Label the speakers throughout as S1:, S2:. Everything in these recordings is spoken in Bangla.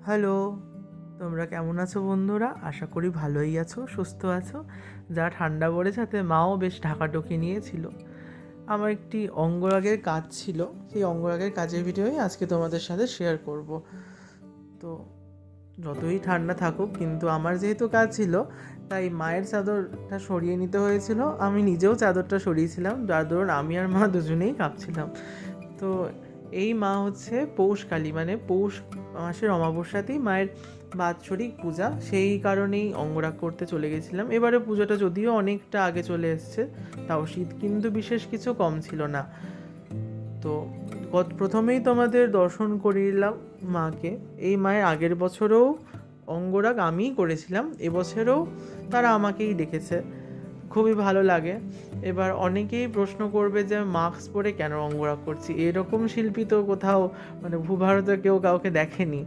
S1: হ্যালো, তোমরা কেমন আছো বন্ধুরা? আশা করি ভালোই আছো, সুস্থ আছো। যা ঠান্ডা পড়েছে তাতে মাও বেশ ঢাকাঢুকি নিয়েছিল। আমার একটি অঙ্গরাগের কাজ ছিল, সেই অঙ্গরাগের কাজের ভিডিওই আজকে তোমাদের সাথে শেয়ার করব। তো যতই ঠান্ডা থাকুক, কিন্তু আমার যেহেতু কাজ ছিল তাই মায়ের চাদরটা সরিয়ে নিতে হয়েছিল। আমি নিজেও চাদরটা সরিয়েছিলাম, যার দরুন আমি আর মা দুজনেই কাঁপছিলাম। তো এই মা হচ্ছে পৌষকালী, মানে পৌষ মাসের অমাবস্যাতেই মায়ের বাৎসরিক পূজা, সেই কারণেই অঙ্গরাগ করতে চলে গেছিলাম। এবারে পুজোটা যদিও অনেকটা আগে চলে এসছে, তাও শীত কিন্তু বিশেষ কিছু কম ছিল না। তো প্রথমেই তোমাদের দর্শন করিলাম মাকে। এই মায়ের আগের বছরেও অঙ্গরাগ আমিই করেছিলাম, এবছরেও তারা আমাকেই ডেকেছে। খুবই ভালো লাগে। এবার অনেকেই প্রশ্ন করবে যে মাস্ক পরে কেন অঙ্গরাগ করছি, এরকম শিল্পী তো কোথাও মানে ভূভারতে কেউ কাউকে দেখেনি।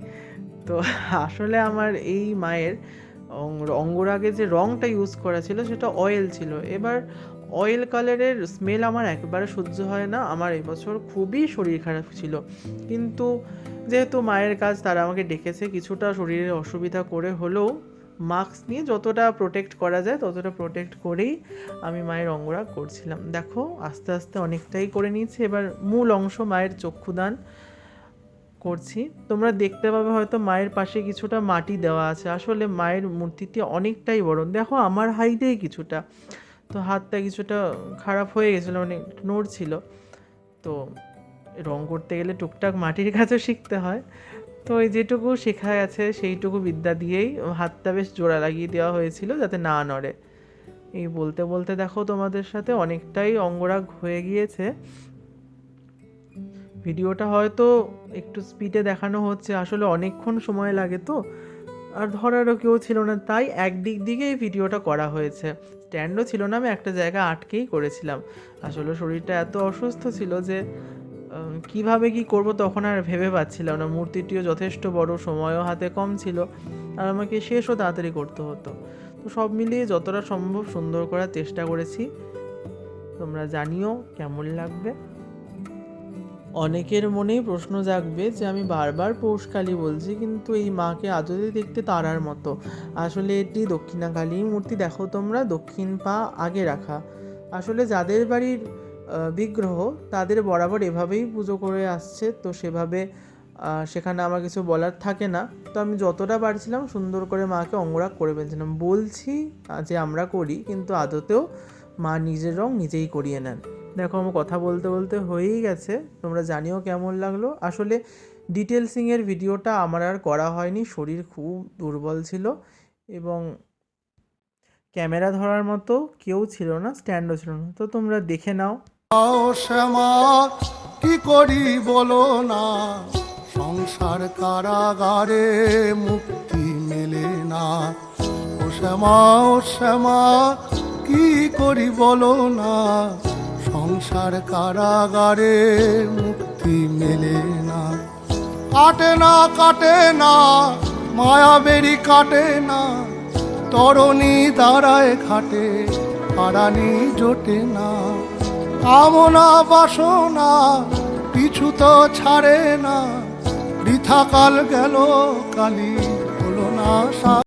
S1: তো আসলে আমার এই মায়ের অঙ্গরাগে যে রঙটা ইউজ করা ছিল সেটা অয়েল ছিল। এবার অয়েল কালারের স্মেল আমার একেবারে সহ্য হয় না। আমার এবছর খুবই শরীর খারাপ ছিল, কিন্তু যেহেতু মায়ের কাজ, তারা আমাকে ডেকেছে, কিছুটা শরীরের অসুবিধা করে হলেও মাস্ক নিয়ে যতটা প্রোটেক্ট করা যায় ততটা প্রোটেক্ট করেই আমি মায়ের অঙ্গরাগ করছিলাম। দেখো আস্তে আস্তে অনেকটাই করে নিয়েছি। এবার মূল অংশ মায়ের চক্ষুদান করছি। তোমরা দেখতে পাবে হয়তো মায়ের পাশে কিছুটা মাটি দেওয়া আছে। আসলে মায়ের মূর্তিটি অনেকটাই বড়, দেখো আমার হাইটেই কিছুটা। তো হাতটা কিছুটা খারাপ হয়ে গেছিলো, মানে নড়ছিল। তো রং করতে গেলে টুকটাক মাটির কাছে শিখতে হয়। তো এই যেটুকু শেখা গেছে সেইটুকু বিদ্যা দিয়েই হাতটা বেশ জোড়া লাগিয়ে দেওয়া হয়েছিল যাতে না নড়ে। এই বলতে বলতে দেখো তোমাদের সাথে অনেকটাই অঙ্গরাগ হয়ে গিয়েছে। ভিডিওটা হয়তো একটু স্পিডে দেখানো হচ্ছে, আসলে অনেকক্ষণ সময় লাগে তো, আর ধরারও কেউ ছিল না, তাই একদিক দিকে এই ভিডিওটা করা হয়েছে। স্ট্যান্ডও ছিল না, আমি একটা জায়গা আটকেই করেছিলাম। আসলে শরীরটা এত অসুস্থ ছিল যে কিভাবে কি করব তখন আর ভেবে পাচ্ছিলাম না। মূর্তিটিও যথেষ্ট বড়, সময়ও হাতে কম ছিল, আর আমাকে শেষও তাড়াতাড়ি করতে হতো। তো সব মিলিয়ে যতটা সম্ভব সুন্দর করার চেষ্টা করেছি। তোমরা জানিও কেমন লাগবে। অনেকের মনেই প্রশ্ন জাগবে যে আমি বারবার পৌষকালী বলছি, কিন্তু এই মাকে আদতে দেখতে তারার মতো। আসলে এটি দক্ষিণাকালী মূর্তি। দেখো তোমরা, দক্ষিণ পা আগে রাখা। আসলে যাদের বাড়ির বিগ্রহ তাদের বরাবর এভাবেই পুজো করে আসছে, তো সেভাবে সেখানে আমার কিছু বলার থাকে না। তো আমি যতটা পারছিলাম সুন্দর করে মাকে অঙ্গরাগ করে ফেলছিলাম। বলছি যে আমরা করি, কিন্তু আদতেও মা নিজের রং নিজেই করিয়ে নেন। দেখো আমার কথা বলতে বলতে হয়েই গেছে। তোমরা জানিও কেমন লাগলো। আসলে ডিটেলসিংয়ের ভিডিওটা আমার আর করা হয়নি, শরীর খুব দুর্বল ছিল এবং ক্যামেরা ধরার মতো কেউ ছিল না, স্ট্যান্ডও ছিল না। তো তোমরা দেখে নাও।
S2: শ্যামা কি করি বলো না, সংসার কারাগারে মুক্তি মেলে না। ও শ্যামা কি করি বলো না, সংসার কারাগারে মুক্তি মেলে না। কাটে না মায়াবেরি কাটে না, তরণী দাঁড়ায় খাটে পারানি জোটে না। কামনা বাসনা পিছু তো ছাড়ে না, বৃথা কাল গেল কালি হলো না।